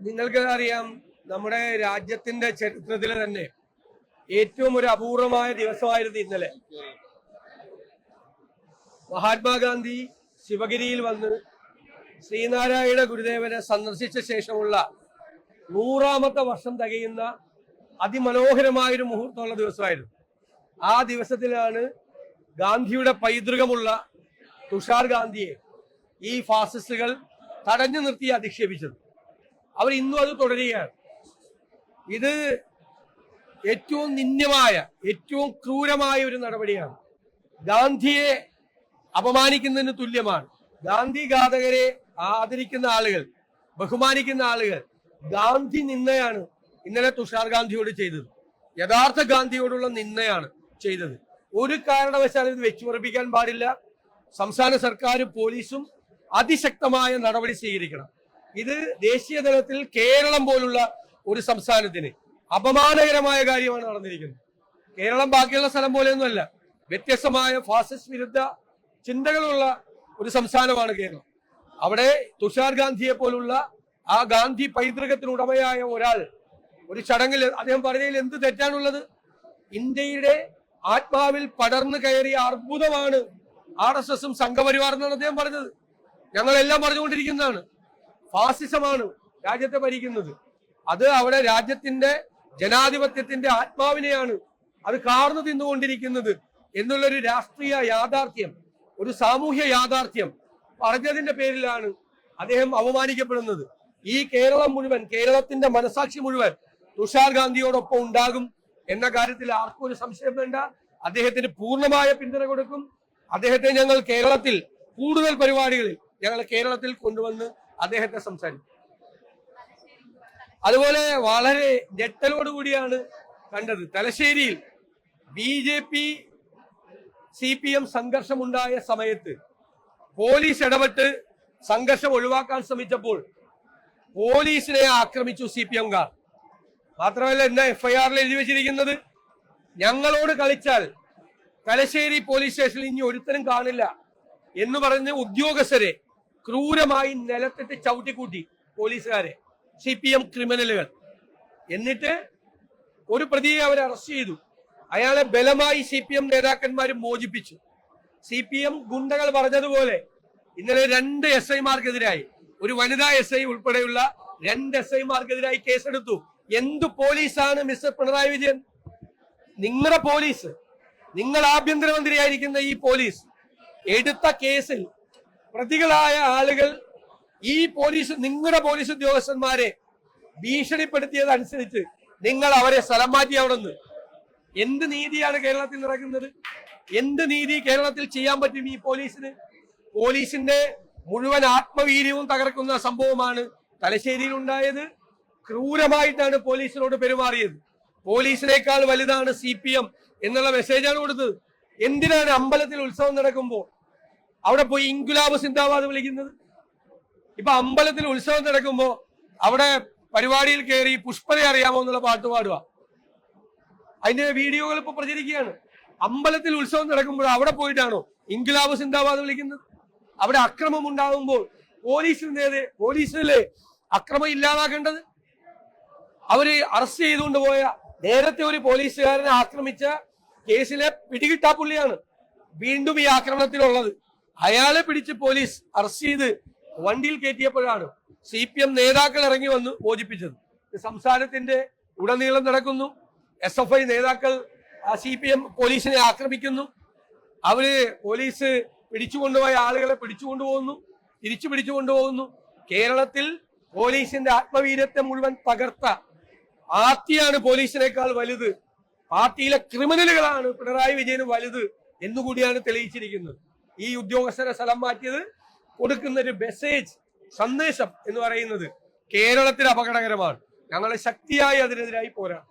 നിങ്ങൾക്ക് അറിയാം, നമ്മുടെ രാജ്യത്തിന്റെ ചരിത്രത്തിൽ തന്നെ ഏറ്റവും ഒരു അപൂർവമായ ദിവസമായിരുന്നു ഇന്നലെ. മഹാത്മാഗാന്ധി ശിവഗിരിയിൽ വന്ന് ശ്രീനാരായണ ഗുരുദേവനെ സന്ദർശിച്ച ശേഷമുള്ള 100ാമത്തെ വർഷം തികയുന്ന അതിമനോഹരമായൊരു മുഹൂർത്തമുള്ള ദിവസമായിരുന്നു. ആ ദിവസത്തിലാണ് ഗാന്ധിയുടെ പൈതൃകമുള്ള തുഷാർ ഗാന്ധിയെ ഈ ഫാസിസ്റ്റുകൾ തടഞ്ഞു നിർത്തി അധിക്ഷേപിച്ചത്. അവർ ഇന്നും അത് തുടരുകയാണ്. ഇത് ഏറ്റവും നിന്ദ്യമായ, ഏറ്റവും ക്രൂരമായ ഒരു നടപടിയാണ്. ഗാന്ധിയെ അപമാനിക്കുന്നതിന് തുല്യമാണ്. ഗാന്ധി ഘാതകരെ ആദരിക്കുന്ന ആളുകൾ, ബഹുമാനിക്കുന്ന ആളുകൾ ഗാന്ധി നിന്ദയാണ് ഇന്നലെ തുഷാർ ഗാന്ധിയോട് ചെയ്തത്. യഥാർത്ഥ ഗാന്ധിയോടുള്ള നിന്ദയാണ് ചെയ്തത്. ഒരു കാരണവശാലും ഇത് വെച്ചുറപ്പിക്കാൻ പാടില്ല. സംസ്ഥാന സർക്കാരും പോലീസും അതിശക്തമായ നടപടി സ്വീകരിക്കണം. ഇത് ദേശീയ തലത്തിൽ കേരളം പോലുള്ള ഒരു സംസ്ഥാനത്തിന് അപമാനകരമായ കാര്യമാണ് നടന്നിരിക്കുന്നത്. കേരളം ബാക്കിയുള്ള സ്ഥലം പോലെയൊന്നുമല്ല. വ്യത്യസ്തമായ ഫാസിസ്റ്റ് വിരുദ്ധ ചിന്തകളുള്ള ഒരു സംസ്ഥാനമാണ് കേരളം. അവിടെ തുഷാർ ഗാന്ധിയെ പോലുള്ള ആ ഗാന്ധി പൈതൃകത്തിനുടമയായ ഒരാൾ ഒരു ചടങ്ങിൽ അദ്ദേഹം പറഞ്ഞതിൽ എന്ത് തെറ്റാണുള്ളത്? ഇന്ത്യയുടെ ആത്മാവിൽ പടർന്നു കയറിയ അർബുദമാണ് RSSും സംഘപരിവാർ എന്നാണ് അദ്ദേഹം പറഞ്ഞത്. ഞങ്ങളെല്ലാം പറഞ്ഞുകൊണ്ടിരിക്കുന്നതാണ്. ഫാസിസമാണ് രാജ്യത്തെ ഭരിക്കുന്നത്. അത് അവിടെ രാജ്യത്തിന്റെ ജനാധിപത്യത്തിന്റെ ആത്മാവിനെയാണ് അത് കാർന്നു തിന്നുകൊണ്ടിരിക്കുന്നത് എന്നുള്ളൊരു രാഷ്ട്രീയ യാഥാർത്ഥ്യം, ഒരു സാമൂഹ്യ യാഥാർത്ഥ്യം പറഞ്ഞതിന്റെ പേരിലാണ് അദ്ദേഹം അവമാനിക്കപ്പെടുന്നത്. ഈ കേരളം മുഴുവൻ, കേരളത്തിന്റെ മനസാക്ഷി മുഴുവൻ തുഷാർ ഗാന്ധിയോടൊപ്പം ഉണ്ടാകും എന്ന കാര്യത്തിൽ ആർക്കും ഒരു സംശയം വേണ്ട. അദ്ദേഹത്തിന് പൂർണ്ണമായ പിന്തുണ കൊടുക്കും. അദ്ദേഹത്തെ ഞങ്ങൾ കേരളത്തിൽ കൂടുതൽ പരിപാടികളിൽ ഞങ്ങൾ കേരളത്തിൽ കൊണ്ടുവന്ന് അദ്ദേഹത്തെ സംസാരിക്കും. അതുപോലെ വളരെ ഞെട്ടലോടുകൂടിയാണ് കണ്ടത്, തലശ്ശേരിയിൽ BJP CPM സംഘർഷമുണ്ടായ സമയത്ത് പോലീസ് ഇടപെട്ട് സംഘർഷം ഒഴിവാക്കാൻ ശ്രമിച്ചപ്പോൾ പോലീസിനെ ആക്രമിച്ചു CPMകാർ. മാത്രമല്ല, എന്താ FIRൽ എഴുതി വെച്ചിരിക്കുന്നത്? ഞങ്ങളോട് കളിച്ചാൽ തലശ്ശേരി പോലീസ് സ്റ്റേഷനിൽ ഇനി ഒരുത്തരും കാണില്ല എന്ന് പറഞ്ഞ് ഉദ്യോഗസ്ഥരെ ക്രൂരമായി നിലത്തിട്ട് ചവിട്ടിക്കൂട്ടി പോലീസുകാരെ, CPM ക്രിമിനലുകൾ. എന്നിട്ട് ഒരു പ്രതിയെ അവർ അറസ്റ്റ് ചെയ്തു. അയാളെ ബലമായി CPM നേതാക്കന്മാർ മോചിപ്പിച്ചു. CPM ഗുണ്ടകൾ പറഞ്ഞതുപോലെ ഇന്നലെ 2 SIമാർക്കെതിരായി, ഒരു വനിതാ SI ഉൾപ്പെടെയുള്ള 2 SIമാർക്കെതിരായി കേസെടുത്തു. എന്തു പോലീസാണ് മിസ്റ്റർ പിണറായി വിജയൻ? നിങ്ങളുടെ പോലീസ്, നിങ്ങൾ ആഭ്യന്തരമന്ത്രിയായിരിക്കുന്ന ഈ പോലീസ് എടുത്ത കേസിൽ പ്രതികളായ ആളുകൾ, ഈ പോലീസ്, നിങ്ങളുടെ പോലീസ് ഉദ്യോഗസ്ഥന്മാരെ ഭീഷണിപ്പെടുത്തിയതനുസരിച്ച് നിങ്ങൾ അവരെ സ്ഥലം മാറ്റി. അവിടെ നിന്ന് എന്ത് നീതിയാണ് കേരളത്തിൽ നടക്കുന്നത്? എന്ത് നീതി കേരളത്തിൽ ചെയ്യാൻ പറ്റും ഈ പോലീസിന്? പോലീസിന്റെ മുഴുവൻ ആത്മവീര്യവും തകർക്കുന്ന സംഭവമാണ് തലശ്ശേരിയിൽ ഉണ്ടായത്. ക്രൂരമായിട്ടാണ് പോലീസിനോട് പെരുമാറിയത്. പോലീസിനേക്കാൾ വലുതാണ് CPM എന്നുള്ള മെസ്സേജാണ് കൊടുത്തത്. എന്തിനാണ് അമ്പലത്തിൽ ഉത്സവം നടക്കുമ്പോൾ അവിടെ പോയി ഇൻകുലാബ് സിന്ദാബാദ് വിളിക്കുന്നത്? ഇപ്പൊ അമ്പലത്തിൽ ഉത്സവം നടക്കുമ്പോ അവിടെ പരിപാടിയിൽ കയറി പുഷ്പനെ അറിയാമോ എന്നുള്ള പാട്ട് പാടുക. അതിന്റെ വീഡിയോകൾ ഇപ്പൊ പ്രചരിക്കുകയാണ്. അമ്പലത്തിൽ ഉത്സവം നടക്കുമ്പോൾ അവിടെ പോയിട്ടാണോ ഇൻകുലാബ് സിന്ദാബാദ് വിളിക്കുന്നത്? അവിടെ അക്രമം ഉണ്ടാകുമ്പോൾ പോലീസിലെ അക്രമം ഇല്ലാതാക്കേണ്ടത്? അവര് അറസ്റ്റ് ചെയ്തുകൊണ്ട് പോയ നേരത്തെ ഒരു പോലീസുകാരനെ ആക്രമിച്ച കേസിലെ പിടികിട്ടാപ്പുള്ളിയാണ് വീണ്ടും ഈ ആക്രമണത്തിലുള്ളത്. അയാളെ പിടിച്ച് പോലീസ് അറസ്റ്റ് ചെയ്ത് വണ്ടിയിൽ കയറ്റിയപ്പോഴാണ് CPM നേതാക്കൾ ഇറങ്ങി വന്ന് മോചിപ്പിച്ചത്. സംസ്ഥാനത്തിന്റെ ഉടനീളം നടക്കുന്നു. SFI നേതാക്കൾ CPM പോലീസിനെ ആക്രമിക്കുന്നു. പോലീസ് പിടിച്ചുകൊണ്ടുപോയ ആളുകളെ പിടിച്ചുകൊണ്ടുപോകുന്നു, തിരിച്ചു പിടിച്ചുകൊണ്ടുപോകുന്നു. കേരളത്തിൽ പോലീസിന്റെ ആത്മവീര്യത്തെ മുഴുവൻ തകർത്ത പാർട്ടിയാണ് പോലീസിനേക്കാൾ വലുത്. പാർട്ടിയിലെ ക്രിമിനലുകളാണ് പിണറായി വിജയന് വലുത് എന്നുകൂടിയാണ് തെളിയിച്ചിരിക്കുന്നത്. ഈ ഉദ്യോഗസ്ഥരെ സ്ഥലം മാറ്റിയത് കൊടുക്കുന്ന ഒരു മെസ്സേജ്, സന്ദേശം എന്ന് പറയുന്നത് കേരളത്തിൽ അപകടകരമാണ്. ഞങ്ങളെ ശക്തിയായി അതിനെതിരായി പോരാടും.